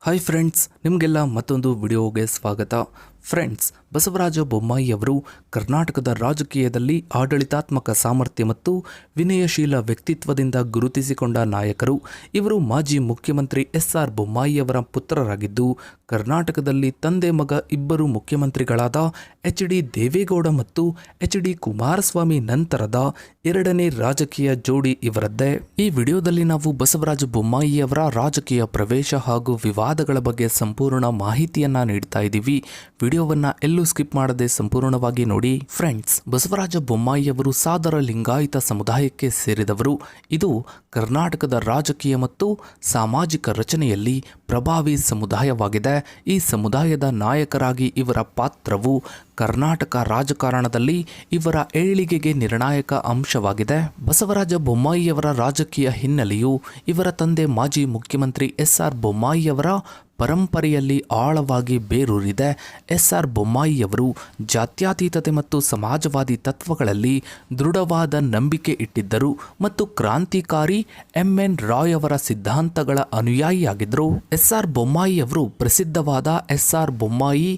Hi friends, ನಿಮಗೆಲ್ಲ ಮತ್ತೊಂದು ವಿಡಿಯೋಗೆ ಸ್ವಾಗತ. ಫ್ರೆಂಡ್ಸ್, ಬಸವರಾಜ ಬೊಮ್ಮಾಯಿ ಅವರು ಕರ್ನಾಟಕದ ರಾಜಕೀಯದಲ್ಲಿ ಆಡಳಿತಾತ್ಮಕ ಸಾಮರ್ಥ್ಯ ಮತ್ತು ವಿನಯಶೀಲ ವ್ಯಕ್ತಿತ್ವದಿಂದ ಗುರುತಿಸಿಕೊಂಡ ನಾಯಕರು. ಇವರು ಮಾಜಿ ಮುಖ್ಯಮಂತ್ರಿ ಎಸ್.ಆರ್. ಬೊಮ್ಮಾಯಿ ಅವರ ಪುತ್ರರಾಗಿದ್ದು, ಕರ್ನಾಟಕದಲ್ಲಿ ತಂದೆ ಮಗ ಇಬ್ಬರು ಮುಖ್ಯಮಂತ್ರಿಗಳಾದ ಎಚ್.ಡಿ. ದೇವೇಗೌಡ ಮತ್ತು ಎಚ್.ಡಿ. ಕುಮಾರಸ್ವಾಮಿ ನಂತರದ ಎರಡನೇ ರಾಜಕೀಯ ಜೋಡಿ ಇವರದ್ದೇ. ಈ ವಿಡಿಯೋದಲ್ಲಿ ನಾವು ಬಸವರಾಜ ಬೊಮ್ಮಾಯಿ ಅವರ ರಾಜಕೀಯ ಪ್ರವೇಶ ಹಾಗೂ ವಿವಾದಗಳ ಬಗ್ಗೆ ಸಂಪೂರ್ಣ ಮಾಹಿತಿಯನ್ನ ನೀಡ್ತಾ ಇದ್ದೀವಿ. ವಿಡಿಯೋವನ್ನ ಎಲ್ಲೂ ಸ್ಕಿಪ್ ಮಾಡದೆ ಸಂಪೂರ್ಣವಾಗಿ ನೋಡಿ. ಫ್ರೆಂಡ್ಸ್, ಬಸವರಾಜ ಬೊಮ್ಮಾಯಿ ಅವರು ಸಾದರ ಲಿಂಗಾಯತ ಸಮುದಾಯಕ್ಕೆ ಸೇರಿದವರು. ಇದು ಕರ್ನಾಟಕದ ರಾಜಕೀಯ ಮತ್ತು ಸಾಮಾಜಿಕ ರಚನೆಯಲ್ಲಿ ಪ್ರಭಾವಿ ಸಮುದಾಯವಾಗಿದೆ. ಈ ಸಮುದಾಯದ ನಾಯಕರಾಗಿ ಇವರ ಪಾತ್ರವು ಕರ್ನಾಟಕ ರಾಜಕಾರಣದಲ್ಲಿ ಇವರ ಏಳಿಗೆಗೆ ನಿರ್ಣಾಯಕ ಅಂಶವಾಗಿದೆ. ಬಸವರಾಜ ಬೊಮ್ಮಾಯಿಯವರ ರಾಜಕೀಯ ಹಿನ್ನೆಲೆಯು ಇವರ ತಂದೆ ಮಾಜಿ ಮುಖ್ಯಮಂತ್ರಿ ಎಸ್.ಆರ್. ಬೊಮ್ಮಾಯಿಯವರ ಪರಂಪರೆಯಲ್ಲಿ ಆಳವಾಗಿ ಬೇರೂರಿದೆ. ಎಸ್.ಆರ್. ಬೊಮ್ಮಾಯಿಯವರು ಜಾತ್ಯತೀತತೆ ಮತ್ತು ಸಮಾಜವಾದಿ ತತ್ವಗಳಲ್ಲಿ ದೃಢವಾದ ನಂಬಿಕೆ ಇಟ್ಟಿದ್ದರು ಮತ್ತು ಕ್ರಾಂತಿಕಾರಿ ಎಂ.ಎನ್. ರಾಯ್ ಅವರ ಸಿದ್ಧಾಂತಗಳ ಅನುಯಾಯಿಯಾಗಿದ್ದರು. ಎಸ್.ಆರ್. ಬೊಮ್ಮಾಯಿಯವರು ಪ್ರಸಿದ್ಧವಾದ S R. Bommai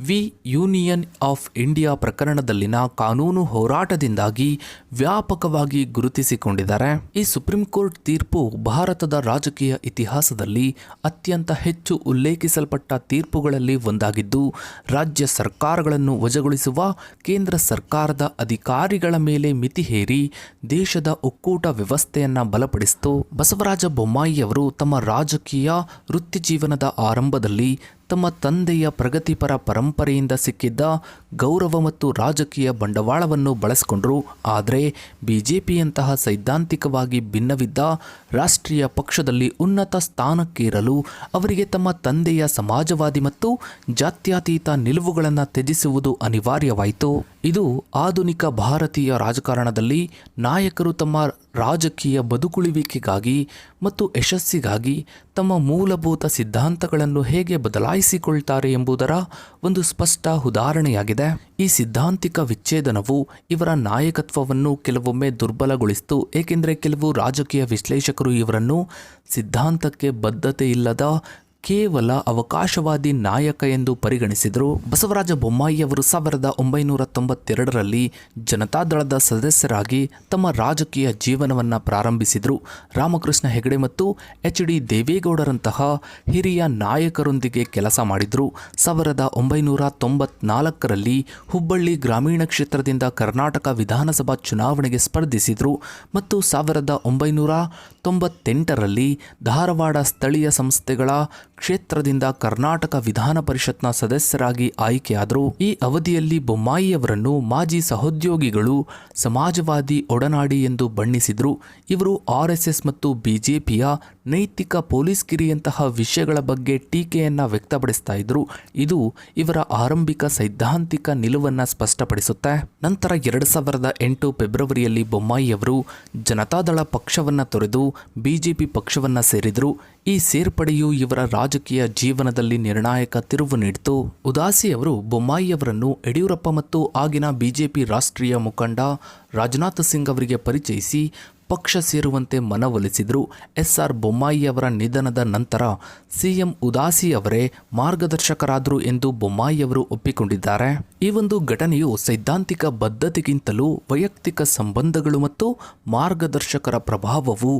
v union of India ಪ್ರಕರಣದಲ್ಲಿನ ಕಾನೂನು ಹೋರಾಟದಿಂದಾಗಿ ವ್ಯಾಪಕವಾಗಿ ಗುರುತಿಸಿಕೊಂಡಿದ್ದಾರೆ. ಈ ಸುಪ್ರೀಂ ಕೋರ್ಟ್ ತೀರ್ಪು ಭಾರತದ ರಾಜಕೀಯ ಇತಿಹಾಸದಲ್ಲಿ ಅತ್ಯಂತ ಹೆಚ್ಚು ಉಲ್ಲೇಖಿಸಲ್ಪಟ್ಟ ತೀರ್ಪುಗಳಲ್ಲಿ ಒಂದಾಗಿದ್ದು, ರಾಜ್ಯ ಸರ್ಕಾರಗಳನ್ನು ವಜಾಗೊಳಿಸುವ ಕೇಂದ್ರ ಸರ್ಕಾರದ ಅಧಿಕಾರಿಗಳ ಮೇಲೆ ಮಿತಿ ಹೇರಿ ದೇಶದ ಒಕ್ಕೂಟ ವ್ಯವಸ್ಥೆಯನ್ನ ಬಲಪಡಿಸಿತು. ಬಸವರಾಜ ಬೊಮ್ಮಾಯಿಯವರು ತಮ್ಮ ರಾಜಕೀಯ ವೃತ್ತಿಜೀವನದ ಆರಂಭದಲ್ಲಿ ತಮ್ಮ ತಂದೆಯ ಪ್ರಗತಿಪರ ಪರಂಪರೆಯಿಂದ ಸಿಕ್ಕಿದ್ದ ಗೌರವ ಮತ್ತು ರಾಜಕೀಯ ಬಂಡವಾಳವನ್ನು ಬಳಸಿಕೊಂಡರು. ಆದರೆ ಬಿಜೆಪಿಯಂತಹ ಸೈದ್ಧಾಂತಿಕವಾಗಿ ಭಿನ್ನವಿದ್ದ ರಾಷ್ಟ್ರೀಯ ಪಕ್ಷದಲ್ಲಿ ಉನ್ನತ ಸ್ಥಾನಕ್ಕೇರಲು ಅವರಿಗೆ ತಮ್ಮ ತಂದೆಯ ಸಮಾಜವಾದಿ ಮತ್ತು ಜಾತ್ಯತೀತ ನಿಲುವುಗಳನ್ನು ತ್ಯಜಿಸುವುದು ಅನಿವಾರ್ಯವಾಯಿತು. ಇದು ಆಧುನಿಕ ಭಾರತೀಯ ರಾಜಕಾರಣದಲ್ಲಿ ನಾಯಕರು ತಮ್ಮ ರಾಜಕೀಯ ಬದುಕುಳಿವಿಕೆಗಾಗಿ ಮತ್ತು ಯಶಸ್ಸಿಗಾಗಿ ತಮ್ಮ ಮೂಲಭೂತ ಸಿದ್ಧಾಂತಗಳನ್ನು ಹೇಗೆ ಬದಲಾಯಿಸಿಕೊಳ್ತಾರೆ ಎಂಬುದರ ಒಂದು ಸ್ಪಷ್ಟ ಉದಾಹರಣೆಯಾಗಿದೆ. ಈ ಸಿದ್ಧಾಂತಿಕ ವಿಚ್ಛೇದನವು ಇವರ ನಾಯಕತ್ವವನ್ನು ಕೆಲವೊಮ್ಮೆ ದುರ್ಬಲಗೊಳಿಸಿತು, ಏಕೆಂದರೆ ಕೆಲವು ರಾಜಕೀಯ ವಿಶ್ಲೇಷಕರು ಇವರನ್ನು ಸಿದ್ಧಾಂತಕ್ಕೆ ಬದ್ಧತೆ ಇಲ್ಲದ ಕೇವಲ ಅವಕಾಶವಾದಿ ನಾಯಕ ಎಂದು ಪರಿಗಣಿಸಿದರು. ಬಸವರಾಜ ಬೊಮ್ಮಾಯಿಯವರು 1992ರಲ್ಲಿ ಜನತಾದಳದ ಸದಸ್ಯರಾಗಿ ತಮ್ಮ ರಾಜಕೀಯ ಜೀವನವನ್ನು ಪ್ರಾರಂಭಿಸಿದರು. ರಾಮಕೃಷ್ಣ ಹೆಗಡೆ ಮತ್ತು ಎಚ್.ಡಿ. ದೇವೇಗೌಡರಂತಹ ಹಿರಿಯ ನಾಯಕರೊಂದಿಗೆ ಕೆಲಸ ಮಾಡಿದರು. 1994ರಲ್ಲಿ ಹುಬ್ಬಳ್ಳಿ ಗ್ರಾಮೀಣ ಕ್ಷೇತ್ರದಿಂದ ಕರ್ನಾಟಕ ವಿಧಾನಸಭಾ ಚುನಾವಣೆಗೆ ಸ್ಪರ್ಧಿಸಿದರು ಮತ್ತು 1998ರಲ್ಲಿ ಧಾರವಾಡ ಸ್ಥಳೀಯ ಸಂಸ್ಥೆಗಳ ಕ್ಷೇತ್ರದಿಂದ ಕರ್ನಾಟಕ ವಿಧಾನ ಪರಿಷತ್ನ ಸದಸ್ಯರಾಗಿ ಆಯ್ಕೆಯಾದರು. ಈ ಅವಧಿಯಲ್ಲಿ ಬೊಮ್ಮಾಯಿಯವರನ್ನು ಮಾಜಿ ಸಹೋದ್ಯೋಗಿಗಳು ಸಮಾಜವಾದಿ ಒಡನಾಡಿ ಎಂದು ಬಣ್ಣಿಸಿದರು. ಇವರು ಆರ್ಎಸ್ಎಸ್ ಮತ್ತು ಬಿಜೆಪಿಯ ನೈತಿಕ ಪೊಲೀಸ್ಗಿರಿಯಂತಹ ವಿಷಯಗಳ ಬಗ್ಗೆ ಟೀಕೆಯನ್ನು ವ್ಯಕ್ತಪಡಿಸ್ತಾ ಇದ್ರು. ಇದು ಇವರ ಆರಂಭಿಕ ಸೈದ್ಧಾಂತಿಕ ನಿಲುವನ್ನು ಸ್ಪಷ್ಟಪಡಿಸುತ್ತೆ. ನಂತರ 2008 ಫೆಬ್ರವರಿಯಲ್ಲಿ ಬೊಮ್ಮಾಯಿಯವರು ಜನತಾದಳ ಪಕ್ಷವನ್ನು ತೊರೆದು ಬಿಜೆಪಿ ಪಕ್ಷವನ್ನು ಸೇರಿದರು. ಈ ಸೇರ್ಪಡೆಯು ಇವರ ರಾಜಕೀಯ ಜೀವನದಲ್ಲಿ ನಿರ್ಣಾಯಕ ತಿರುವು ನೀಡಿತು. ಉದಾಸಿಯವರು ಬೊಮ್ಮಾಯಿಯವರನ್ನು ಯಡಿಯೂರಪ್ಪ ಮತ್ತು ಆಗಿನ ಬಿಜೆಪಿ ರಾಷ್ಟ್ರೀಯ ಮುಖಂಡ ರಾಜನಾಥ್ ಸಿಂಗ್ ಅವರಿಗೆ ಪರಿಚಯಿಸಿ ಪಕ್ಷ ಸೇರುವಂತೆ ಮನವೊಲಿಸಿದರು. ಎಸ್.ಆರ್. ಬೊಮ್ಮಾಯಿಯವರ ನಿಧನದ ನಂತರ ಸಿಎಂ ಉದಾಸಿ ಅವರೇ ಮಾರ್ಗದರ್ಶಕರಾದರು ಎಂದು ಬೊಮ್ಮಾಯಿಯವರು ಒಪ್ಪಿಕೊಂಡಿದ್ದಾರೆ. ಈ ಒಂದು ಘಟನೆಯು ಸೈದ್ಧಾಂತಿಕ ಬದ್ಧತೆಗಿಂತಲೂ ವೈಯಕ್ತಿಕ ಸಂಬಂಧಗಳು ಮತ್ತು ಮಾರ್ಗದರ್ಶಕರ ಪ್ರಭಾವವು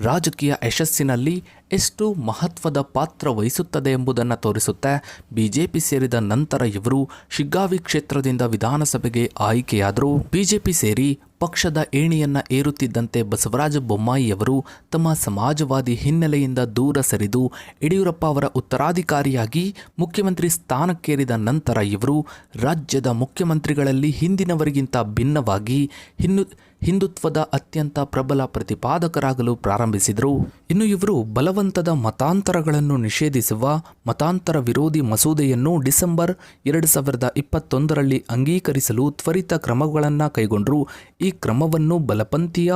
ರಾಜಕೀಯ ಯಶಸ್ಸಿನಲ್ಲಿ ಎಷ್ಟು ಮಹತ್ವದ ಪಾತ್ರ ವಹಿಸುತ್ತದೆ ಎಂಬುದನ್ನು ತೋರಿಸುತ್ತೆ. ಬಿಜೆಪಿ ಸೇರಿದ ನಂತರ ಇವರು ಶಿಗ್ಗಾವಿ ಕ್ಷೇತ್ರದಿಂದ ವಿಧಾನಸಭೆಗೆ ಆಯ್ಕೆಯಾದರು. ಬಿಜೆಪಿ ಸೇರಿ ಪಕ್ಷದ ಏಣಿಯನ್ನ ಏರುತ್ತಿದ್ದಂತೆ ಬಸವರಾಜ ಬೊಮ್ಮಾಯಿಯವರು ತಮ್ಮ ಸಮಾಜವಾದಿ ಹಿನ್ನೆಲೆಯಿಂದ ದೂರ ಸರಿದು ಯಡಿಯೂರಪ್ಪ ಅವರ ಉತ್ತರಾಧಿಕಾರಿಯಾಗಿ ಮುಖ್ಯಮಂತ್ರಿ ಸ್ಥಾನಕ್ಕೇರಿದ ನಂತರ ಇವರು ರಾಜ್ಯದ ಮುಖ್ಯಮಂತ್ರಿಗಳಲ್ಲಿ ಹಿಂದಿನವರಿಗಿಂತ ಭಿನ್ನವಾಗಿ ಹಿಂದುತ್ವದ ಅತ್ಯಂತ ಪ್ರಬಲ ಪ್ರತಿಪಾದಕರಾಗಲು ಪ್ರಾರಂಭಿಸಿದರು. ಇನ್ನು ಇವರು ಬಲವಂತದ ಮತಾಂತರಗಳನ್ನು ನಿಷೇಧಿಸುವ ಮತಾಂತರ ವಿರೋಧಿ ಮಸೂದೆಯನ್ನು ಡಿಸೆಂಬರ್ 2021ರಲ್ಲಿ ಅಂಗೀಕರಿಸಲು ತ್ವರಿತ ಕ್ರಮಗಳನ್ನು ಕೈಗೊಂಡರು. ಈ ಈ ಕ್ರಮವನ್ನು ಬಲಪಂಥೀಯ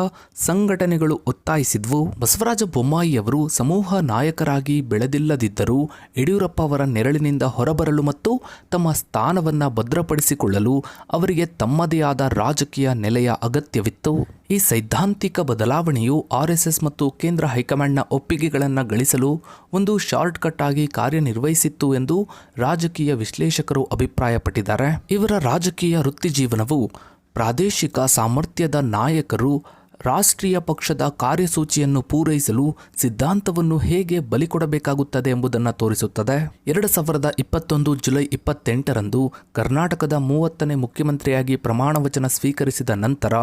ಸಂಘಟನೆಗಳು ಒತ್ತಾಯಿಸಿದ್ವು. ಬಸವರಾಜ ಬೊಮ್ಮಾಯಿ ಅವರು ಸಮೂಹ ನಾಯಕರಾಗಿ ಬೆಳೆದಿಲ್ಲದಿದ್ದರೂ ಯಡಿಯೂರಪ್ಪ ಅವರ ನೆರಳಿನಿಂದ ಹೊರಬರಲು ಮತ್ತು ತಮ್ಮ ಸ್ಥಾನವನ್ನು ಭದ್ರಪಡಿಸಿಕೊಳ್ಳಲು ಅವರಿಗೆ ತಮ್ಮದೇ ಆದ ರಾಜಕೀಯ ನೆಲೆಯ ಅಗತ್ಯವಿತ್ತು. ಈ ಸೈದ್ಧಾಂತಿಕ ಬದಲಾವಣೆಯು RSS ಮತ್ತು ಕೇಂದ್ರ ಹೈಕಮಾಂಡ್ನ ಒಪ್ಪಿಗೆಗಳನ್ನು ಗಳಿಸಲು ಒಂದು ಶಾರ್ಟ್ಕಟ್ ಆಗಿ ಕಾರ್ಯನಿರ್ವಹಿಸಿತ್ತು ಎಂದು ರಾಜಕೀಯ ವಿಶ್ಲೇಷಕರು ಅಭಿಪ್ರಾಯಪಟ್ಟಿದ್ದಾರೆ. ಇವರ ರಾಜಕೀಯ ವೃತ್ತಿಜೀವನವು ಪ್ರಾದೇಶಿಕ ಸಾಮರ್ಥ್ಯದ ನಾಯಕರು ರಾಷ್ಟ್ರೀಯ ಪಕ್ಷದ ಕಾರ್ಯಸೂಚಿಯನ್ನು ಪೂರೈಸಲು ಸಿದ್ಧಾಂತವನ್ನು ಹೇಗೆ ಬಲಿಕೊಡಬೇಕಾಗುತ್ತದೆ ಎಂಬುದನ್ನು ತೋರಿಸುತ್ತದೆ. 2021 ಜುಲೈ 28ರಂದು ಕರ್ನಾಟಕದ 30ನೇ ಮುಖ್ಯಮಂತ್ರಿಯಾಗಿ ಪ್ರಮಾಣ ವಚನ ಸ್ವೀಕರಿಸಿದ ನಂತರ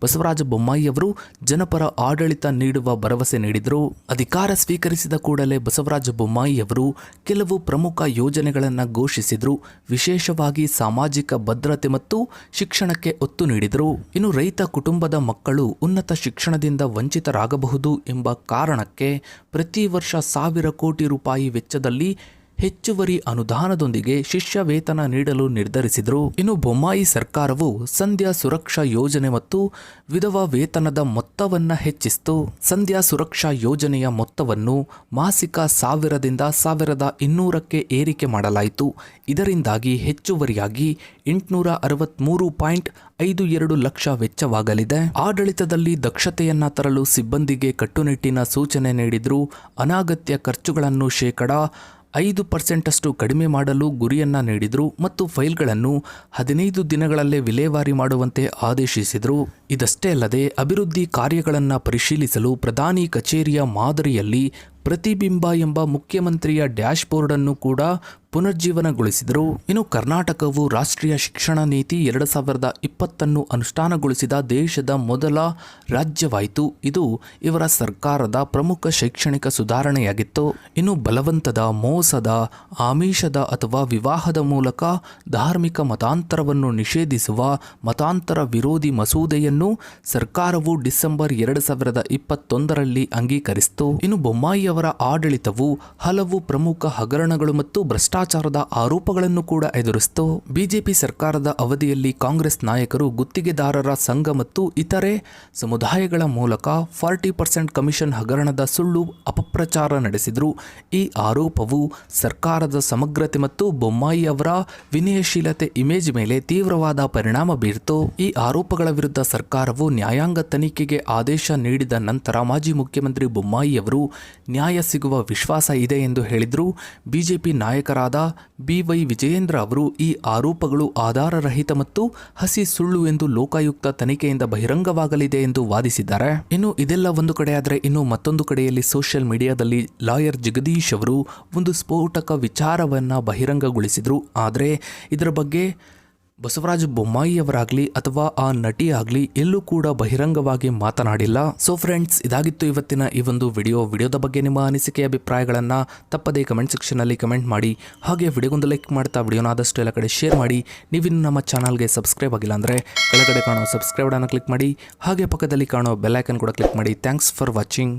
ಬಸವರಾಜ ಬೊಮ್ಮಾಯಿ ಅವರು ಜನಪರ ಆಡಳಿತ ನೀಡುವ ಭರವಸೆ ನೀಡಿದರು. ಅಧಿಕಾರ ಸ್ವೀಕರಿಸಿದ ಕೂಡಲೇ ಬಸವರಾಜ ಬೊಮ್ಮಾಯಿ ಅವರು ಕೆಲವು ಪ್ರಮುಖ ಯೋಜನೆಗಳನ್ನು ಘೋಷಿಸಿದರು. ವಿಶೇಷವಾಗಿ ಸಾಮಾಜಿಕ ಭದ್ರತೆ ಮತ್ತು ಶಿಕ್ಷಣಕ್ಕೆ ಒತ್ತು ನೀಡಿದರು. ಇನ್ನು ರೈತ ಕುಟುಂಬದ ಮಕ್ಕಳು ಉನ್ನತ ಶಿಕ್ಷಣದಿಂದ ವಂಚಿತರಾಗಬಹುದು ಎಂಬ ಕಾರಣಕ್ಕೆ ಪ್ರತಿ ವರ್ಷ 1,000 ಕೋಟಿ ರೂಪಾಯಿ ವೆಚ್ಚದಲ್ಲಿ ಹೆಚ್ಚುವರಿ ಅನುದಾನದೊಂದಿಗೆ ಶಿಷ್ಯ ವೇತನ ನೀಡಲು ನಿರ್ಧರಿಸಿದರು. ಇನ್ನು ಬೊಮ್ಮಾಯಿ ಸರ್ಕಾರವು ಸಂಧ್ಯಾ ಸುರಕ್ಷಾ ಯೋಜನೆ ಮತ್ತು ವಿಧವಾ ವೇತನದ ಮೊತ್ತವನ್ನು ಹೆಚ್ಚಿಸಿತು. ಸಂಧ್ಯಾ ಸುರಕ್ಷಾ ಯೋಜನೆಯ ಮೊತ್ತವನ್ನು ಮಾಸಿಕ 1,000ದಿಂದ 1,200ಕ್ಕೆ ಏರಿಕೆ ಮಾಡಲಾಯಿತು. ಇದರಿಂದಾಗಿ ಹೆಚ್ಚುವರಿಯಾಗಿ 863.52 ಲಕ್ಷ ವೆಚ್ಚವಾಗಲಿದೆ. ಆಡಳಿತದಲ್ಲಿ ದಕ್ಷತೆಯನ್ನ ತರಲು ಸಿಬ್ಬಂದಿಗೆ ಕಟ್ಟುನಿಟ್ಟಿನ ಸೂಚನೆ ನೀಡಿದ್ರು. ಅನಗತ್ಯ ಖರ್ಚುಗಳನ್ನು 5% ಕಡಿಮೆ ಮಾಡಲು ಗುರಿಯನ್ನ ನೀಡಿದರು ಮತ್ತು ಫೈಲ್ಗಳನ್ನು 15 ದಿನಗಳಲ್ಲೇ ವಿಲೇವಾರಿ ಮಾಡುವಂತೆ ಆದೇಶಿಸಿದರು. ಇದಷ್ಟೇ ಅಲ್ಲದೆ ಅಭಿವೃದ್ಧಿ ಕಾರ್ಯಗಳನ್ನು ಪರಿಶೀಲಿಸಲು ಪ್ರಧಾನಿ ಕಚೇರಿಯ ಮಾದರಿಯಲ್ಲಿ ಪ್ರತಿಬಿಂಬ ಎಂಬ ಮುಖ್ಯಮಂತ್ರಿಯ ಡ್ಯಾಶ್ ಬೋರ್ಡ್ ಅನ್ನು ಕೂಡ ಪುನರ್ಜೀವನಗೊಳಿಸಿದರು. ಇನ್ನು ಕರ್ನಾಟಕವು ರಾಷ್ಟ್ರೀಯ ಶಿಕ್ಷಣ ನೀತಿ 2020 ಅನುಷ್ಠಾನಗೊಳಿಸಿದ ದೇಶದ ಮೊದಲ ರಾಜ್ಯವಾಯಿತು. ಇದು ಇವರ ಸರ್ಕಾರದ ಪ್ರಮುಖ ಶೈಕ್ಷಣಿಕ ಸುಧಾರಣೆಯಾಗಿತ್ತು. ಇನ್ನು ಬಲವಂತದ, ಮೋಸದ, ಆಮಿಷದ ಅಥವಾ ವಿವಾಹದ ಮೂಲಕ ಧಾರ್ಮಿಕ ಮತಾಂತರವನ್ನು ನಿಷೇಧಿಸುವ ಮತಾಂತರ ವಿರೋಧಿ ಮಸೂದೆಯನ್ನು ಸರ್ಕಾರವು ಡಿಸೆಂಬರ್ 2021ರಲ್ಲಿ ಅಂಗೀಕರಿಸಿತು. ಇನ್ನು ಬೊಮ್ಮಾಯಿ ಅವರ ಆಡಳಿತವು ಹಲವು ಪ್ರಮುಖ ಹಗರಣಗಳು ಮತ್ತು ಭ್ರಷ್ಟಾಚಾರದ ಆರೋಪಗಳನ್ನು ಕೂಡ ಎದುರಿಸಿತು. ಬಿಜೆಪಿ ಸರ್ಕಾರದ ಅವಧಿಯಲ್ಲಿ ಕಾಂಗ್ರೆಸ್ ನಾಯಕರು ಗುತ್ತಿಗೆದಾರರ ಸಂಘ ಮತ್ತು ಇತರೆ ಸಮುದಾಯಗಳ ಮೂಲಕ 40% ಕಮಿಷನ್ ಹಗರಣದ ಸುಳ್ಳು ಅಪಪ್ರಚಾರ ನಡೆಸಿದರು. ಈ ಆರೋಪವು ಸರ್ಕಾರದ ಸಮಗ್ರತೆ ಮತ್ತು ಬೊಮ್ಮಾಯಿ ಅವರ ವಿನಯಶೀಲತೆ ಇಮೇಜ್ ಮೇಲೆ ತೀವ್ರವಾದ ಪರಿಣಾಮ ಬೀರಿತು. ಈ ಆರೋಪಗಳ ವಿರುದ್ಧ ಸರ್ಕಾರವು ನ್ಯಾಯಾಂಗ ತನಿಖೆಗೆ ಆದೇಶ ನೀಡಿದ ನಂತರ ಮಾಜಿ ಮುಖ್ಯಮಂತ್ರಿ ಬೊಮ್ಮಾಯಿ ಅವರು ನ್ಯಾಯ ಸಿಗುವ ವಿಶ್ವಾಸ ಇದೆ ಎಂದು ಹೇಳಿದರು. ಬಿಜೆಪಿ ನಾಯಕರಾದ BY ವಿಜಯೇಂದ್ರ ಅವರು ಈ ಆರೋಪಗಳು ಆಧಾರರಹಿತ ಮತ್ತು ಹಸಿ ಸುಳ್ಳು ಎಂದು ಲೋಕಾಯುಕ್ತ ತನಿಖೆಯಿಂದ ಬಹಿರಂಗವಾಗಲಿದೆ ಎಂದು ವಾದಿಸಿದ್ದಾರೆ. ಇನ್ನು ಇದೆಲ್ಲ ಒಂದು ಕಡೆಯಾದರೆ, ಇನ್ನು ಮತ್ತೊಂದು ಕಡೆಯಲ್ಲಿ ಸೋಷಿಯಲ್ ಮೀಡಿಯಾದಲ್ಲಿ ಲಾಯರ್ ಜಗದೀಶ್ ಅವರು ಒಂದು ಸ್ಫೋಟಕ ವಿಚಾರವನ್ನು ಬಹಿರಂಗಗೊಳಿಸಿದರು. ಆದರೆ ಇದರ ಬಗ್ಗೆ ಬಸವರಾಜ ಬೊಮ್ಮಾಯಿ ಅವರಾಗಲಿ ಅಥವಾ ಆ ನಟಿ ಆಗಲಿ ಎಲ್ಲೂ ಕೂಡ ಬಹಿರಂಗವಾಗಿ ಮಾತನಾಡಿಲ್ಲ. ಸೊ ಫ್ರೆಂಡ್ಸ್, ಇದಾಗಿತ್ತು ಇವತ್ತಿನ ಈ ಒಂದು ವಿಡಿಯೋದ ಬಗ್ಗೆ ನಿಮ್ಮ ಅನಿಸಿಕೆ ಅಭಿಪ್ರಾಯಗಳನ್ನು ತಪ್ಪದೇ ಕಮೆಂಟ್ ಸೆಕ್ಷನಲ್ಲಿ ಕಮೆಂಟ್ ಮಾಡಿ. ಹಾಗೆ ವಿಡಿಯೋಗೊಂದು ಲೈಕ್ ಮಾಡ್ತಾ ವಿಡಿಯೋನ ಆದಷ್ಟು ಎಲ್ಲ ಕಡೆ ಶೇರ್ ಮಾಡಿ. ನೀವಿನ್ನು ನಮ್ಮ ಚಾನಲ್ಗೆ ಸಬ್ಸ್ಕ್ರೈಬ್ ಆಗಿಲ್ಲ ಅಂದರೆ ಕೆಳಗಡೆ ಕಾಣೋ ಸಬ್ಸ್ಕ್ರೈಬ್ ಅನ್ನು ಕ್ಲಿಕ್ ಮಾಡಿ. ಹಾಗೆ ಪಕ್ಕದಲ್ಲಿ ಕಾಣೋ ಬೆಲ್ ಐಕನ್ ಕೂಡ ಕ್ಲಿಕ್ ಮಾಡಿ. Thanks for watching.